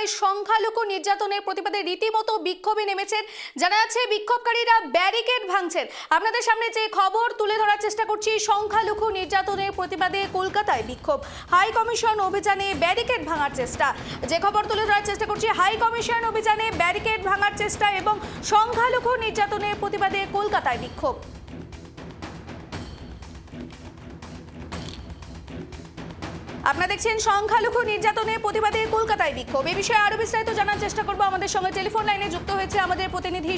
কলকাতায় সংখ্যালঘু নির্যাতনের প্রতিবাদে রীতিমতো বিক্ষোভে নেমেছেন। জানা যাচ্ছে বিক্ষোভকারীরা ব্যারিকেড ভাঙছেন। আপনাদের সামনে যে খবর তুলে ধরার চেষ্টা করছি, সংখ্যালঘু নির্যাতনের প্রতিবাদে কলকাতায় বিক্ষোভ, হাই কমিশন অভিযানে ব্যারিকেড ভাঙার চেষ্টা। যে খবর তুলে ধরার চেষ্টা করছি, হাই কমিশন অভিযানে ব্যারিকেড ভাঙার চেষ্টা এবং সংখ্যালঘু নির্যাতনের প্রতিবাদে কলকাতায় বিক্ষোভ। আপনারা দেখছেন সংখ্যালঘু নির্যাতনের প্রতিবাদে কলকাতায় বিক্ষোভ। এই বিষয়ে আরো বিস্তারিত জানার চেষ্টা করব। আমাদের সঙ্গে টেলিফোন লাইনে যুক্ত হয়েছে আমাদের প্রতিনিধি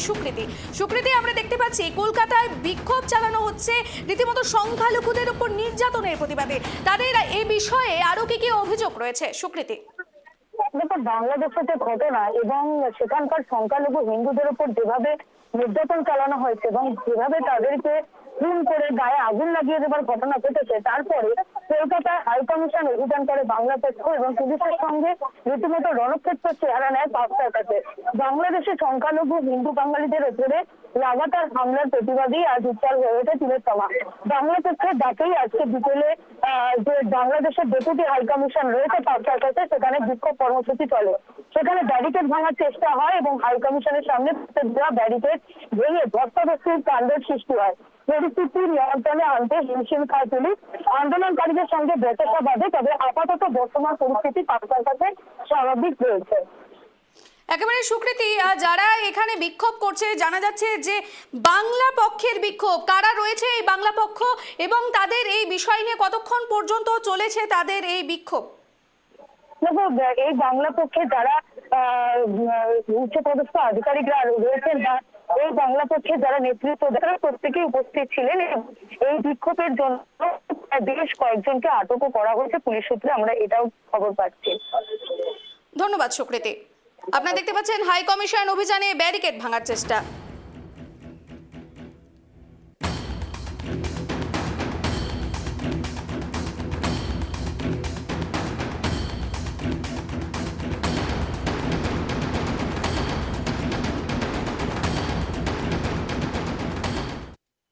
সুকৃতি। আমরা দেখতে পাচ্ছি কলকাতায় বিক্ষোভ চালানো হচ্ছে রীতিমতো সংখ্যালঘুদের উপর নির্যাতনের প্রতিবাদে। তাদের এই বিষয়ে আরো কি অভিযোগ রয়েছে সুকৃতি? দেখো, বাংলাদেশের যে ঘটনা এবং সেখানকার সংখ্যালঘু হিন্দুদের উপর যেভাবে নির্যাতন চালানো হয়েছে এবং যেভাবে তাদেরকে খুন করে গায়ে আগুন লাগিয়ে দেবার ঘটনা ঘটেছে, তারপরে কলকাতায় হাইকমিশন অভিযান করে বাংলা পক্ষ এবং পুলিশের সঙ্গে রীতিমতো রণক্ষেত্র চেহারা নেয় পাঁচটার কাছে। বাংলাদেশের সংখ্যালঘু হিন্দু বাঙালিদের উপরে লাগাতার হামলার প্রতিবাদেই আজ উত্তাল হয়ে ওঠে তিলোত্তমা। বাংলা পক্ষের ডাকেই আজকে বিকেলে যে বাংলাদেশের ডেপুটি হাইকমিশন রয়েছে পাঁচটার কাছে, সেখানে বিক্ষোভ কর্মসূচি চলে। সেখানে ব্যারিকেড ভাঙার চেষ্টা হয় এবং হাইকমিশনের সামনে দেওয়া ব্যারিকেড ভেঙে ধস্তাধস্তির কাণ্ডের সৃষ্টি হয়। পরিস্থিতি নিয়ন্ত্রণে আনতে হিমশিম খায় পুলিশ। আন্দোলনকারীদের সঙ্গে বচসা বাঁধে, তবে আপাতত বর্তমান পরিস্থিতি পাঁচটার কাছে স্বাভাবিক রয়েছে। একেবারে সুকৃতি, যারা এখানে বিক্ষোভ করছে, জানা যাচ্ছে যে বাংলা পক্ষের বিক্ষোভ, কারা রয়েছে এই বাংলা পক্ষ এবং তাদের এই বিষয় নিয়ে কতক্ষণ পর্যন্ত চলেছে তাদের এই বিক্ষোভ? দেখো, এই বাংলা পক্ষে যারা উচ্চপদস্থ আধিকারিকরা রয়েছেন বা এই বাংলা পক্ষে যারা নেতৃত্ব, তারা প্রত্যেকেই উপস্থিত ছিলেন। এই বিক্ষোভের জন্য বেশ কয়েকজনকে আটকও করা হয়েছে পুলিশ সূত্রে, আমরা এটাও খবর পাচ্ছি। ধন্যবাদ সুকৃতি। আপনারা দেখতে পাচ্ছেন হাই কমিশন অভিযানে ব্যারিকেড ভাঙার চেষ্টা।